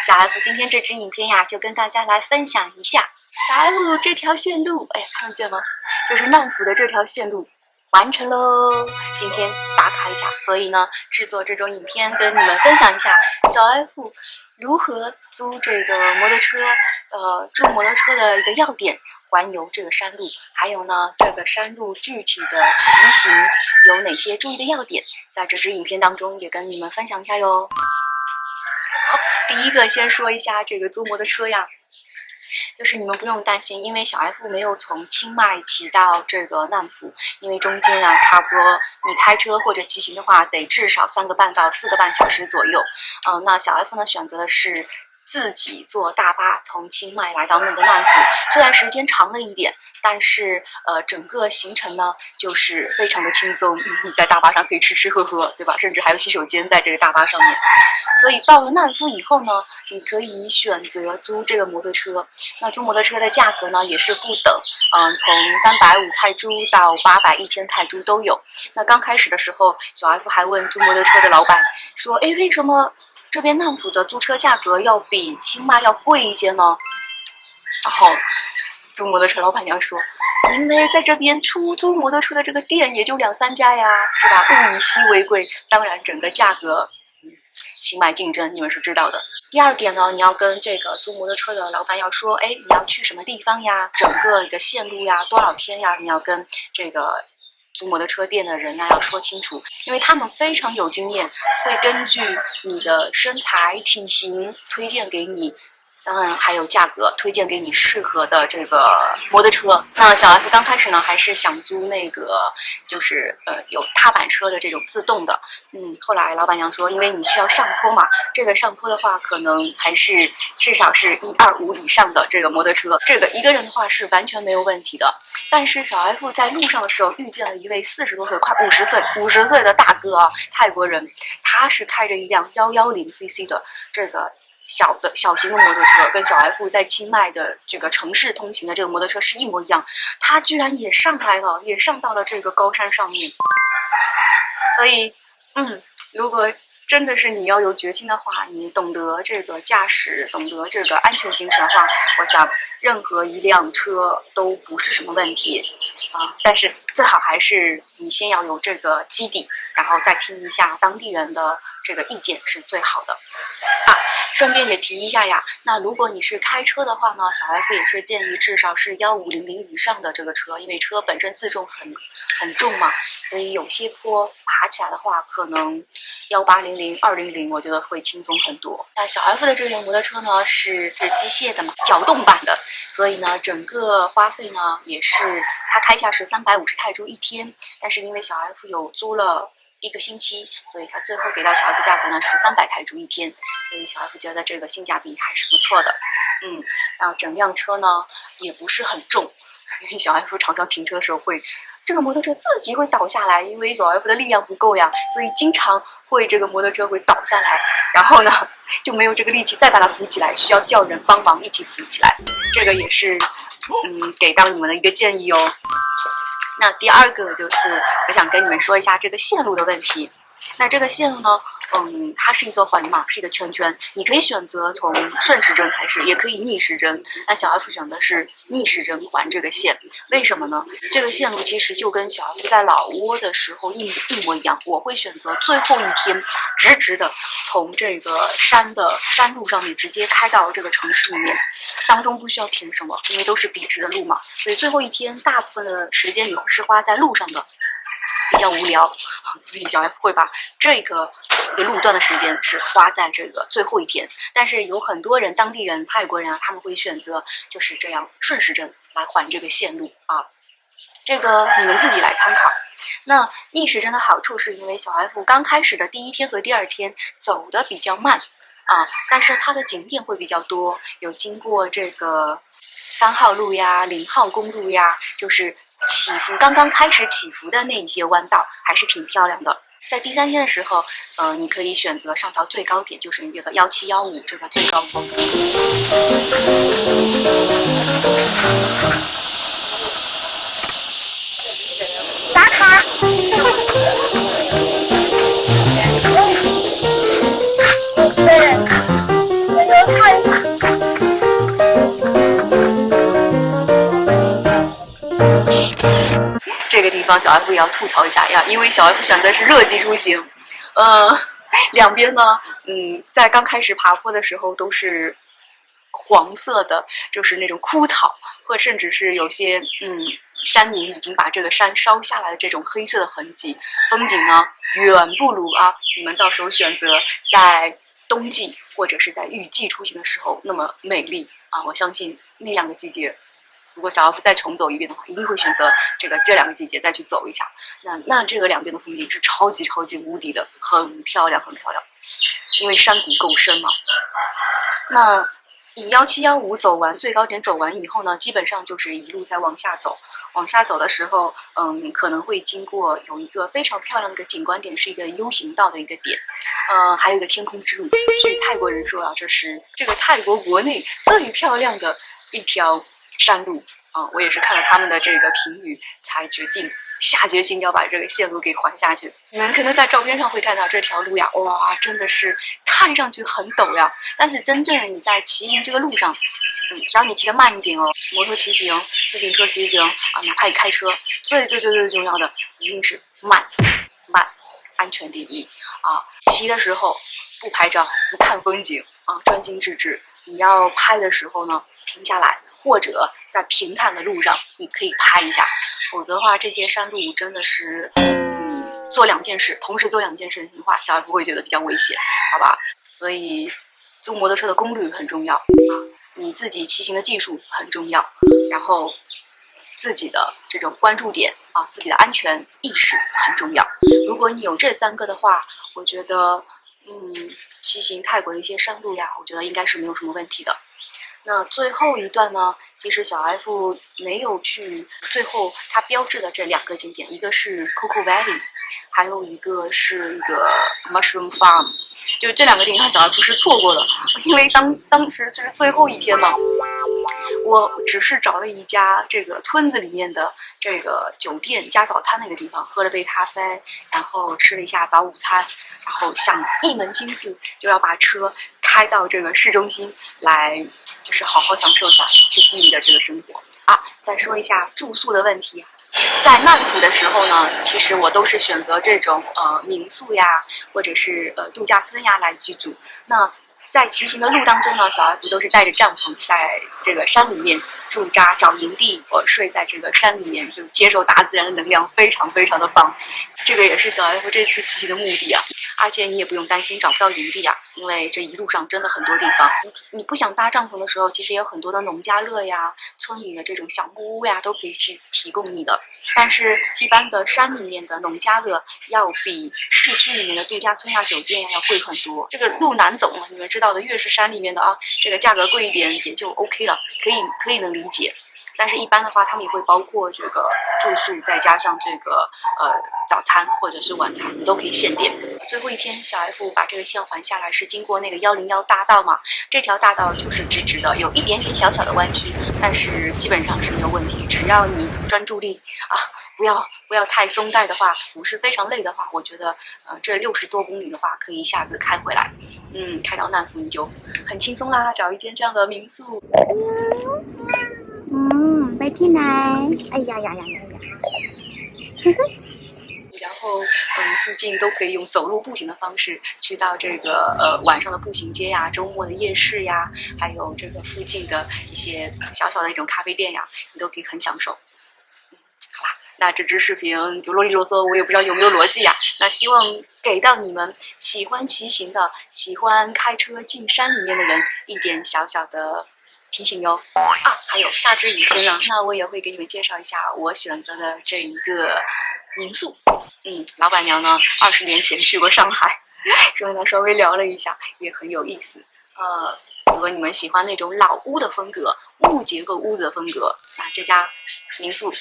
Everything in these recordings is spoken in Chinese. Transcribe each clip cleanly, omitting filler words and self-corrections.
小 F 今天这支影片呀，就跟大家来分享一下小 F 这条线路，哎，看得见吗？就是难府的这条线路完成喽，今天打卡一下，所以呢，制作这种影片跟你们分享一下小 F 如何租这个摩托车，租摩托车的一个要点，环游这个山路，还有呢，这个山路具体的骑行有哪些注意的要点，在这支影片当中也跟你们分享一下哟。好，第一个先说一下这个租摩托车呀。就是你们不用担心，因为小 F 没有从清迈骑到这个难府，因为中间啊，差不多你开车或者骑行的话，得至少3个半到4个半小时左右。那小 F 呢选择的是自己坐大巴从清迈来到那个难府，虽然时间长了一点，但是整个行程呢就是非常的轻松，你在大巴上可以吃吃喝喝，对吧？甚至还有洗手间在这个大巴上面。所以到了难府以后呢，你可以选择租这个摩托车。那租摩托车的价格呢也是不等，从350泰铢到800、1000泰铢都有。那刚开始的时候，小 F 还问租摩托车的老板说：“哎，为什么这边难府的租车价格要比清迈要贵一些呢？”然后租摩托车老板娘说：“因为在这边出租摩托车的这个店也就2、3家呀，是吧？物以稀为贵，当然整个价格。”清迈竞争，你们是知道的。第二点呢，你要跟这个租摩托车的老板要说，哎，你要去什么地方呀？整个的线路呀，多少天呀？你要跟这个租摩托车店的人呀要说清楚，因为他们非常有经验，会根据你的身材、体型推荐给你。当然还有价格，推荐给你适合的这个摩托车。那小 F 刚开始呢，还是想租那个就是有踏板车的这种自动的。后来老板娘说，因为你需要上坡嘛，这个上坡的话，可能还是至少是125以上的这个摩托车，这个一个人的话是完全没有问题的。但是小 F 在路上的时候遇见了一位40多岁、快50岁的大哥啊，泰国人，他是开着一辆110cc 的这个小型的摩托车，跟小 F 在清迈的这个城市通行的这个摩托车是一模一样，他居然也上来了，也上到了这个高山上面。所以如果真的是你要有决心的话，你懂得这个驾驶，懂得这个安全行驶的话，我想任何一辆车都不是什么问题但是最好还是你先要有这个基底，然后再听一下当地人的这个意见是最好的顺便也提一下呀，那如果你是开车的话呢，小 F 也是建议至少是1500以上的这个车，因为车本身自重很重嘛，所以有些坡爬起来的话，可能1800、200，我觉得会轻松很多。那小 F 的这辆摩托车呢是机械的嘛，搅动版的，所以呢整个花费呢也是它开价是350泰铢一天，但是因为小 F 有租了1个星期，所以他最后给到小 F 价格呢是300泰铢一天，所以小 F 觉得这个性价比还是不错的。然后整辆车呢也不是很重，因为小 F 常常停车的时候这个摩托车自己会倒下来，因为小 F 的力量不够呀，所以经常会这个摩托车会倒下来，然后呢就没有这个力气再把它扶起来，需要叫人帮忙一起扶起来。这个也是给到你们的一个建议哦。那第二个就是我想跟你们说一下这个线路的问题。那这个线路呢它是一个环嘛，是一个圈圈，你可以选择从顺时针开始，也可以逆时针。那小 F 选的是逆时针环这个线，为什么呢？这个线路其实就跟小 F 在老挝的时候一模一样，我会选择最后一天直直的从这个山路上面直接开到这个城市里面，当中不需要停什么，因为都是笔直的路嘛，所以最后一天大部分的时间也是花在路上的，比较无聊所以小 F 会把这个路段的时间是花在这个最后一天。但是有很多人，当地人、泰国人他们会选择就是这样顺时针来环这个线路这个你们自己来参考。那逆时针的好处是因为小 F 刚开始的第1天和第2天走的比较慢但是它的景点会比较多，有经过这个3号路呀、0号公路呀，就是起伏刚刚开始起伏的那一些弯道还是挺漂亮的。在第3天的时候你可以选择上到最高点，就是这个1715这个最高峰。打卡对，有方，小 F 也要吐槽一下呀，因为小 F 选的是热季出行，两边呢，在刚开始爬坡的时候都是黄色的，就是那种枯草，或甚至是有些山民已经把这个山烧下来的这种黑色的痕迹，风景呢远不如你们到时候选择在冬季或者是在雨季出行的时候那么美丽我相信那两个季节。如果小 F 再重走一遍的话，一定会选择这两个季节再去走一下。那这个两边的风景是超级无敌的，很漂亮。因为山谷够深嘛。那以1715走完最高点走完以后呢，基本上就是一路在往下走。往下走的时候，可能会经过有一个非常漂亮的一个景观点，是一个 U 型道的一个点。还有一个天空之路。据泰国人说这是这个泰国国内最漂亮的一条山路我也是看了他们的这个评语才决定下决心要把这个线路给环下去。你们可能在照片上会看到这条路呀，哇，真的是看上去很陡呀，但是真正你在骑行这个路上，只要你骑得慢一点摩托骑行、自行车骑行哪怕你开车，最重要的一定是慢，安全第一骑的时候不拍照、不看风景专心致志。你要拍的时候呢，停下来，或者在平坦的路上你可以拍一下，否则的话这些山路真的是做两件事，同时做两件事情的话，小 F 会觉得比较危险，好吧？所以租摩托车的功率很重要你自己骑行的技术很重要，然后自己的这种关注点自己的安全意识很重要。如果你有这3个的话，我觉得骑行泰国的一些山路呀，我觉得应该是没有什么问题的。那最后一段呢，其实小 F 没有去最后它标志的这2个景点，一个是 Coco Valley， 还有一个是一个 Mushroom Farm。 就这2个地方小 F 是错过了，因为当时就是最后一天嘛，我只是找了一家这个村子里面的这个酒店加早餐那个地方，喝了杯咖啡，然后吃了一下早午餐，然后想一门心思就要把车开到这个市中心来，就是好好享受一下这地里的这个生活再说一下住宿的问题在难府的时候呢，其实我都是选择这种民宿呀，或者是度假村呀来居住。那在骑行的路当中呢，小 F 都是带着帐篷在这个山里面驻扎，找营地睡在这个山里面，就接受大自然的能量，非常的棒。这个也是小 F 这次骑行的目的而且你也不用担心找不到营地因为这一路上真的很多地方，你不想搭帐篷的时候，其实也有很多的农家乐呀、村里的这种小木屋呀，都可以去提供你的。但是一般的山里面的农家乐要比市区里面的度假村呀、酒店呀要贵很多。这个路难走嘛，你们知道的，越是山里面的这个价格贵一点也就 OK 了，可以能理解。但是一般的话，他们也会包括这个住宿，再加上这个早餐或者是晚餐，你都可以限点。最后一天，小 F 把这个线环下来，是经过那个101大道嘛？这条大道就是直的，有一点点小的弯曲，但是基本上是没有问题。只要你专注力不要太松懈的话，不是非常累的话，我觉得这60多公里的话，可以一下子开回来。开到难府你就很轻松啦，找一间这样的民宿。ไปที่ไหน哎呀呀呀呀呀然后附近都可以用走路步行的方式去到这个晚上的步行街呀、周末的夜市呀，还有这个附近的一些小的一种咖啡店呀，你都可以很享受。好啦，那这支视频就啰里啰嗦，我也不知道有没有逻辑那希望给到你们喜欢骑行的、喜欢开车进山里面的人一点小的提醒哟还有下支影片呢，那我也会给你们介绍一下我选择的这一个民宿。老板娘呢20年前去过上海，跟她稍微聊了一下，也很有意思。如果你们喜欢那种老屋的风格、木结构屋子的风格，那这家民宿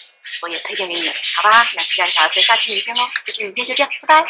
我也推荐给你们，好吧？那期待小 F 的下支影片喽。这支影片就这样，拜拜。